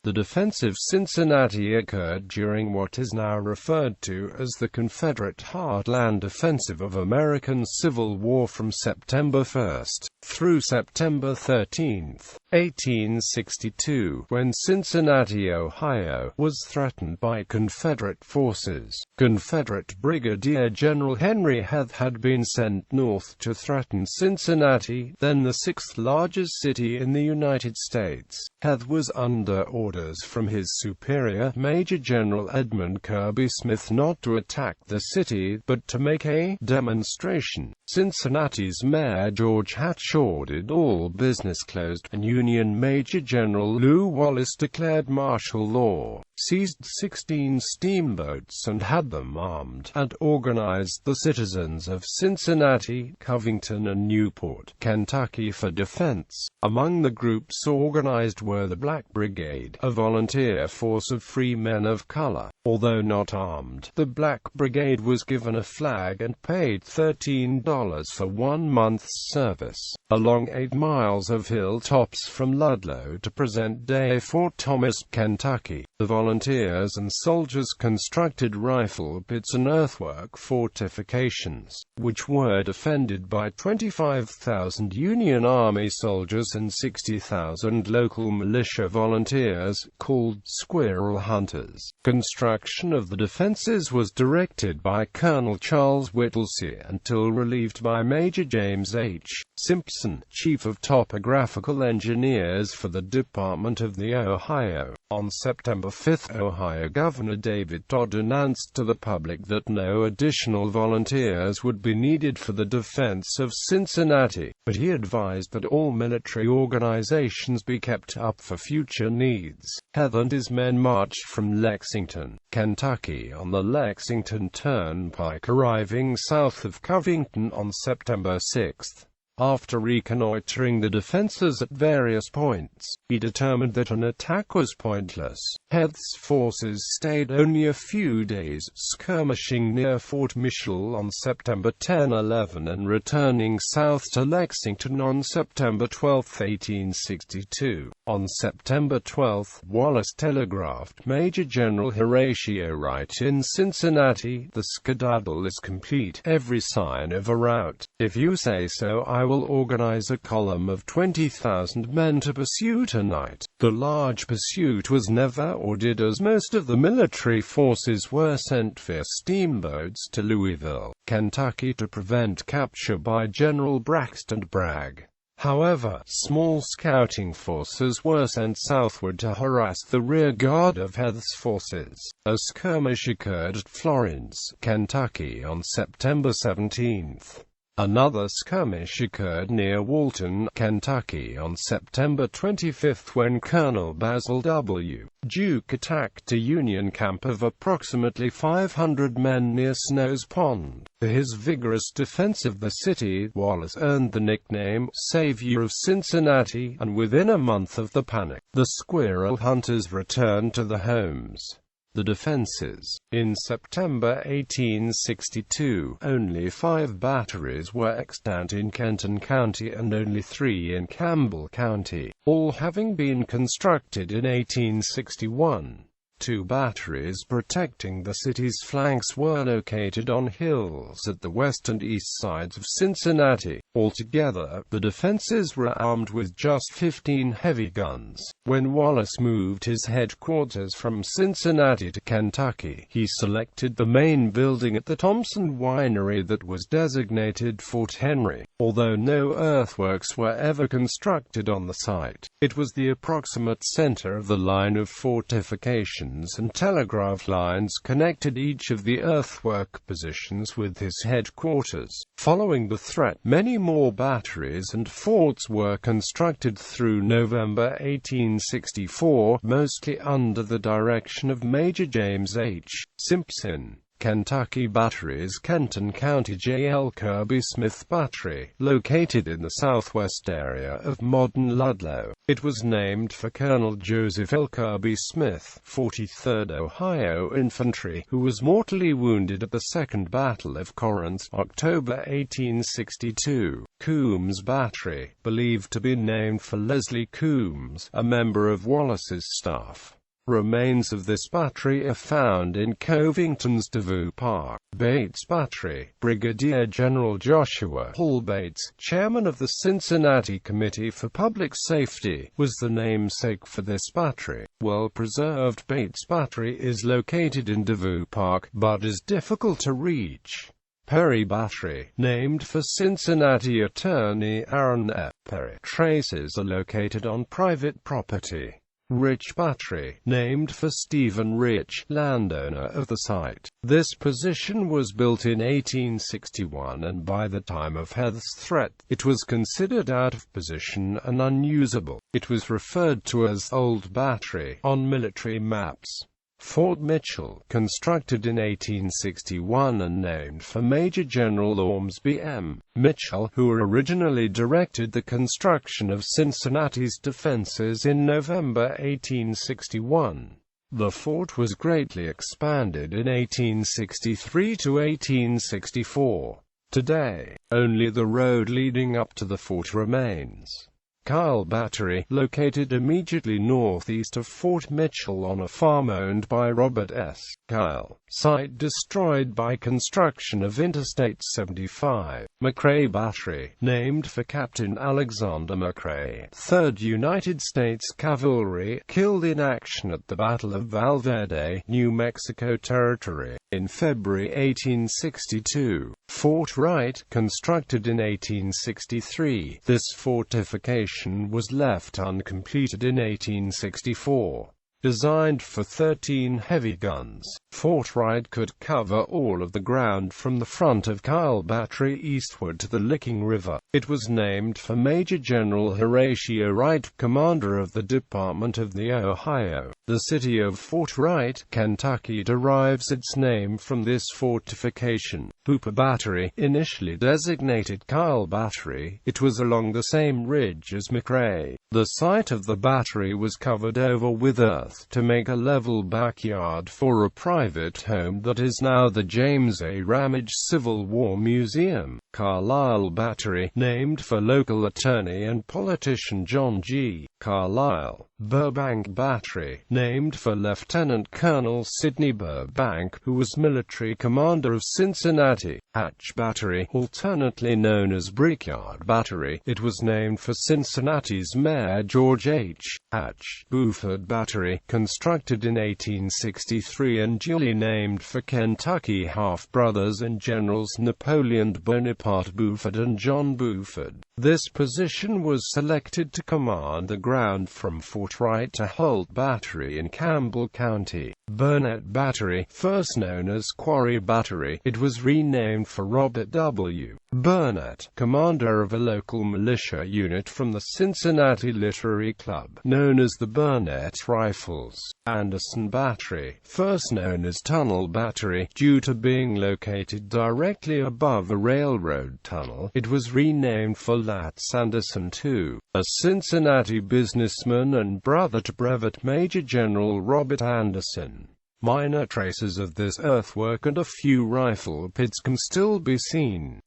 The Defense of Cincinnati occurred during what is now referred to as the Confederate Heartland Offensive of American Civil War from September 1 through September 13, 1862, when Cincinnati, Ohio, was threatened by Confederate forces. Confederate Brigadier General Henry Heth had been sent north to threaten Cincinnati, then the sixth largest city in the United States. Heth was under orders from his superior, Major General Edmund Kirby Smith, not to attack the city, but to make a demonstration. Cincinnati's Mayor George Hatch ordered all business closed, and Union Major General Wallace declared martial law, seized 16 steamboats and had them armed, and organized the citizens of Cincinnati, Covington and Newport, Kentucky for defense. Among the groups organized were the Black Brigade, a volunteer force of free men of color. Although not armed, the Black Brigade was given a flag and paid $13 for 1 month's service, along 8 miles of hilltops from Ludlow to present-day Fort Thomas, Kentucky. The volunteers and soldiers constructed rifle pits and earthwork fortifications, which were defended by 25,000 Union Army soldiers and 60,000 local militia volunteers, called squirrel hunters. Construction of the defenses was directed by Colonel Charles Whittlesey until relieved by Major James H. Simpson, Chief of Topographical Engineers for the Department of the Ohio. On September 5, Ohio Governor David Todd announced to the public that no additional volunteers would be needed for the defense of Cincinnati, but he advised that all military organizations be kept up for future needs. Heth and his men marched from Lexington, Kentucky on the Lexington Turnpike, arriving south of Covington on September 6. After reconnoitering the defenses at various points, he determined that an attack was pointless. Heth's forces stayed only a few days, skirmishing near Fort Mitchell on September 10-11 and returning south to Lexington on September 12, 1862. On September 12, Wallace telegraphed Major General Horatio Wright in Cincinnati, "The skedaddle is complete, every sign of a rout. If you say so, I will organize a column of 20,000 men to pursue tonight." The large pursuit was never ordered, as most of the military forces were sent via steamboats to Louisville, Kentucky to prevent capture by General Braxton Bragg. However, small scouting forces were sent southward to harass the rear guard of Heth's forces. A skirmish occurred at Florence, Kentucky on September 17. Another skirmish occurred near Walton, Kentucky on September 25 when Colonel Basil W. Duke attacked a Union camp of approximately 500 men near Snow's Pond. For his vigorous defense of the city, Wallace earned the nickname "Savior of Cincinnati," and within a month of the panic, the squirrel hunters returned to their homes. The defenses. In September 1862, only 5 batteries were extant in Kenton County and only 3 in Campbell County, all having been constructed in 1861. 2 batteries protecting the city's flanks were located on hills at the west and east sides of Cincinnati. Altogether, the defenses were armed with just 15 heavy guns. When Wallace moved his headquarters from Cincinnati to Kentucky, he selected the main building at the Thompson Winery that was designated Fort Henry. Although no earthworks were ever constructed on the site, it was the approximate center of the line of fortifications and telegraph lines connected each of the earthwork positions with his headquarters. Following the threat, many more batteries and forts were constructed through November 1864, mostly under the direction of Major James H. Simpson. Kentucky batteries. Kenton County J. L. Kirby Smith Battery, located in the southwest area of modern Ludlow. It was named for Colonel Joseph L. Kirby Smith, 43rd Ohio Infantry, who was mortally wounded at the Second Battle of Corinth, October 1862. Coombs Battery, believed to be named for Leslie Coombs, a member of Wallace's staff. Remains of this battery are found in Covington's Devou Park. Bates Battery. Brigadier General Joshua Hall Bates, chairman of the Cincinnati Committee for Public Safety, was the namesake for this battery. Well-preserved Bates Battery is located in Devou Park, but is difficult to reach. Perry Battery, named for Cincinnati attorney Aaron F. Perry. Traces are located on private property. Rich Battery, named for Stephen Rich, landowner of the site. This position was built in 1861, and by the time of Heth's threat, it was considered out of position and unusable. It was referred to as Old Battery on military maps. Fort Mitchell, constructed in 1861 and named for Major General Ormsby M. Mitchell, who originally directed the construction of Cincinnati's defenses in November 1861. The fort was greatly expanded in 1863 to 1864. Today, only the road leading up to the fort remains. Carlisle Battery, located immediately northeast of Fort Mitchell on a farm owned by Robert S. Carlisle. Site destroyed by construction of Interstate 75. Mclain Battery, named for Captain Alexander Mclain, 3rd United States Cavalry, killed in action at the Battle of Valverde, New Mexico Territory, in February 1862. Fort Wright, constructed in 1863. This fortification was left uncompleted in 1864. Designed for 13 heavy guns, Fort Wright could cover all of the ground from the front of Carlisle Battery eastward to the Licking River. It was named for Major General Horatio Wright, commander of the Department of the Ohio. The city of Fort Wright, Kentucky derives its name from this fortification. Hooper Battery, initially designated Carlisle Battery, it was along the same ridge as Mclain. The site of the battery was covered over with earth to make a level backyard for a private home that is now the James A. Ramage Civil War Museum. Carlisle Battery, named for local attorney and politician John G. Carlisle. Burbank Battery, named for Lieutenant Colonel Sidney Burbank, who was military commander of Cincinnati. Hatch Battery, alternately known as Brickyard Battery, it was named for Cincinnati's Mayor George H. Hatch. Buford Battery, constructed in 1863 and duly named for Kentucky half-brothers and generals Napoleon Bonaparte Buford and John Buford. This position was selected to command the ground from Fort Wright to Holt Battery in Campbell County. Burnett Battery, first known as Quarry Battery, it was renamed for Robert W. Burnett, commander of a local militia unit from the Cincinnati Literary Club, known as the Burnett Rifles. Anderson Battery, first known as Tunnel Battery, due to being located directly above a railroad tunnel, it was renamed for Latz Anderson II, a Cincinnati businessman and brother to Brevet Major General Robert Anderson. Minor traces of this earthwork and a few rifle pits can still be seen.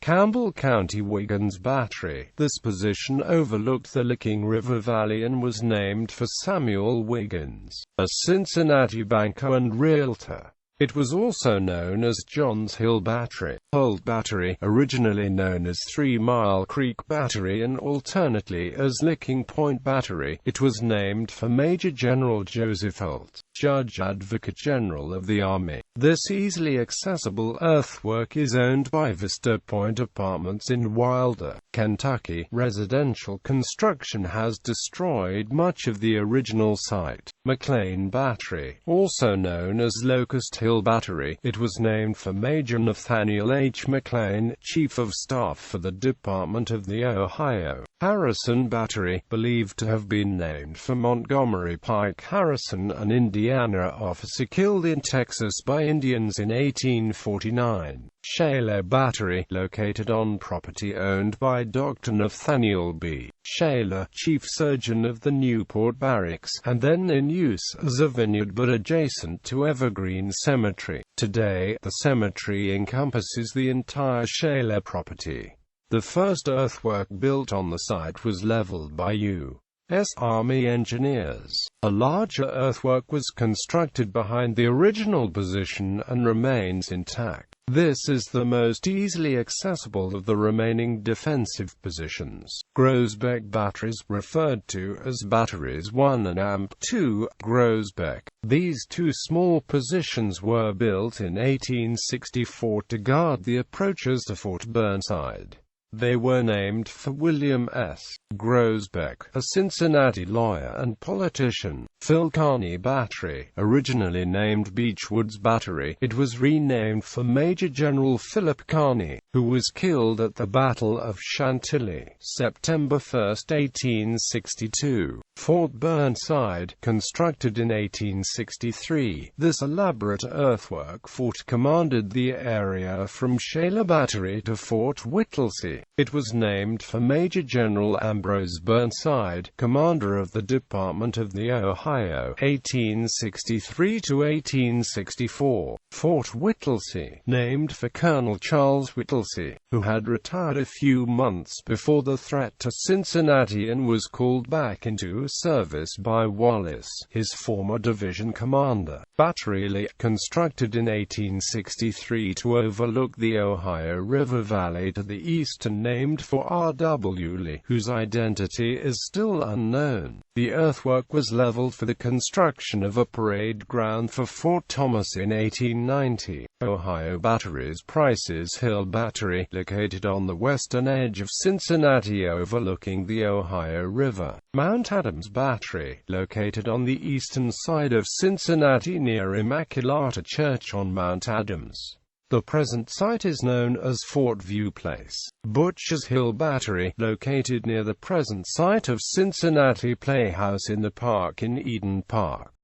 Campbell County Wiggins Battery. This position overlooked the Licking River Valley and was named for Samuel Wiggins, a Cincinnati banker and realtor. It was also known as Johns Hill Battery. Holt Battery, originally known as 3 Mile Creek Battery and alternately as Licking Point Battery, it was named for Major General Joseph Holt, Judge Advocate General of the Army. This easily accessible earthwork is owned by Vista Point Apartments in Wilder, Kentucky. Residential construction has destroyed much of the original site. Mclain Battery, also known as Locust Hill Battery, it was named for Major Nathaniel H. Mclain, Chief of Staff for the Department of the Ohio. Harrison Battery, believed to have been named for Montgomery Pike Harrison, an Indiana officer killed in Texas by Indians in 1849. Shaler Battery, located on property owned by Dr. Nathaniel B. Shaler, chief surgeon of the Newport Barracks, and then in use as a vineyard but adjacent to Evergreen Cemetery. Today, the cemetery encompasses the entire Shaler property. The first earthwork built on the site was leveled by U.S. Army engineers. A larger earthwork was constructed behind the original position and remains intact. This is the most easily accessible of the remaining defensive positions. Grosbeck batteries, referred to as Batteries 1 and Amp 2, Grosbeck. These two small positions were built in 1864 to guard the approaches to Fort Burnside. They were named for William S. Grosbeck, a Cincinnati lawyer and politician. Phil Kearny Battery, originally named Beechwoods Battery, it was renamed for Major General Philip Kearny, who was killed at the Battle of Chantilly, September 1, 1862. Fort Burnside, constructed in 1863. This elaborate earthwork fort commanded the area from Shaler Battery to Fort Whittlesey. It was named for Major General Ambrose Burnside, commander of the Department of the Ohio, 1863 to 1864. Fort Whittlesey, named for Colonel Charles Whittlesey, who had retired a few months before the threat to Cincinnati and was called back into service by Wallace, his former division commander. Battery Lee, constructed in 1863 to overlook the Ohio River Valley to the east and named for R.W. Lee, whose identity is still unknown. The earthwork was leveled for the construction of a parade ground for Fort Thomas in 1890. Ohio Batteries. Price's Hill Battery, located on the western edge of Cincinnati overlooking the Ohio River. Mount Adams Battery, located on the eastern side of Cincinnati near Immaculata Church on Mount Adams. The present site is known as Fort View Place. Butcher's Hill Battery, located near the present site of Cincinnati Playhouse in the park in Eden Park.